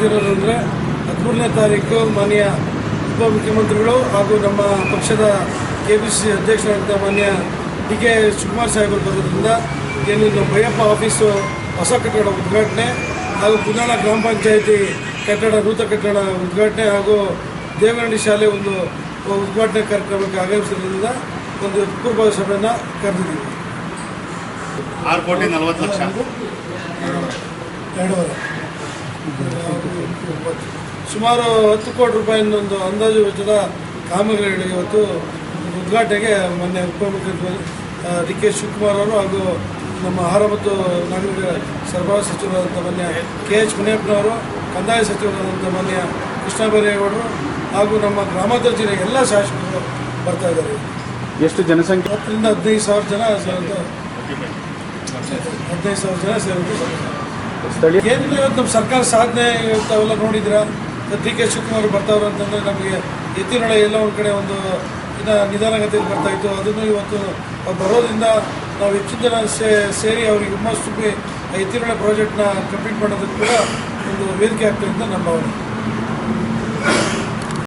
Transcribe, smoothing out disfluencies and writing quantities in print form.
ಆಗ್ತಿರೋದಂದರೆ 13ನೇ ತಾರೀಕು ಮಾನ್ಯ ಉಪಮುಖ್ಯಮಂತ್ರಿಗಳು ಹಾಗೂ ನಮ್ಮ ಪಕ್ಷದ KPCC ಅಧ್ಯಕ್ಷರಾದಂಥ ಮಾನ್ಯ DK ಶಿವಕುಮಾರ್ ಸಾಹೇಬರು ಬರೋದ್ರಿಂದ ಏನಿದು ಭೈಯಪ್ಪ ಆಫೀಸು ಹೊಸ ಕಟ್ಟಡ ಉದ್ಘಾಟನೆ ಹಾಗೂ ಕುಂದಾಳ ಗ್ರಾಮ ಪಂಚಾಯಿತಿ ಕಟ್ಟಡ ನೂತನ ಕಟ್ಟಡ ಉದ್ಘಾಟನೆ ಹಾಗೂ ದೇವನಹಳ್ಳಿ ಶಾಲೆ ಒಂದು ಉದ್ಘಾಟನೆ ಕಾರ್ಯಕ್ರಮಕ್ಕೆ ಆಗಮಿಸಿರೋದ್ರಿಂದ ಒಂದು ಪೂರ್ವ ಸಭೆಯನ್ನು ಕರೆದಿದ್ದೀವಿ. 6,40,00,000 ಎರಡೂವರೆ ಸುಮಾರು 10 ಕೋಟಿ ರೂಪಾಯಿನ ಒಂದು ಅಂದಾಜು ವೆಚ್ಚದ ಕಾಮಗಾರಿಗಳು ಇವತ್ತು ಉದ್ಘಾಟನೆಗೆ ಮೊನ್ನೆ ಉಪಮುಖ್ಯಮಂತ್ರಿ DK ಶಿವಕುಮಾರ್ ಅವರು ಹಾಗೂ ನಮ್ಮ ಆಹಾರ ಮತ್ತು ನಾಗರಿಕ ಸರಬರಾಜು ಸಚಿವರಾದಂಥ ಮಾನ್ಯ KH ಮುನಿಯಪ್ಪನವರು, ಕಂದಾಯ ಸಚಿವರಾದಂಥ ಮಾನ್ಯ ಕೃಷ್ಣ ಬೈರೇಗೌಡರು ಹಾಗೂ ನಮ್ಮ ಗ್ರಾಮಾಂತರ ಜಿಲ್ಲೆಯ ಎಲ್ಲ ಶಾಸಕರು ಬರ್ತಾ ಇದ್ದಾರೆ. ಎಷ್ಟು ಜನಸಂಖ್ಯೆ? 10,000 ರಿಂದ 15,000 ಜನ ಸೇರಿದಂತೆ 15,000 ಜನ ಸೇರಿದಂತೆ ಏನಿಲ್ಲ. ಇವತ್ತು ನಮ್ಮ ಸರ್ಕಾರ ಸಾಧನೆ ಇವತ್ತು ಅವೆಲ್ಲ ನೋಡಿದ್ರೆ DK ಶಿವಕುಮಾರ್ ಬರ್ತಾವ್ರು ಅಂತಂದರೆ ನಮಗೆ ಎತ್ತಿನೊಳೆ ಎಲ್ಲ ಒಂದು ಕಡೆ ಒಂದು ಇನ್ನು ನಿಧಾನಗತಿಯಲ್ಲಿ ಬರ್ತಾಯಿತ್ತು. ಅದನ್ನು ಇವತ್ತು ಬರೋದ್ರಿಂದ ನಾವು ಹೆಚ್ಚಿನ ಜನ ಸೇರಿ ಅವರಿಗೆ ಹುಮ್ಮಸ್ಸು ತುಂಬಿ ಎತ್ತಿನೊಳೆ ಪ್ರಾಜೆಕ್ಟ್ನ ಕಂಪ್ಲೀಟ್ ಮಾಡೋದಕ್ಕೆ ಕೂಡ ಒಂದು ವೇದಿಕೆ ಆಗ್ತದೆ ಅಂತ ನಮ್ಮ ಭಾವನೆ.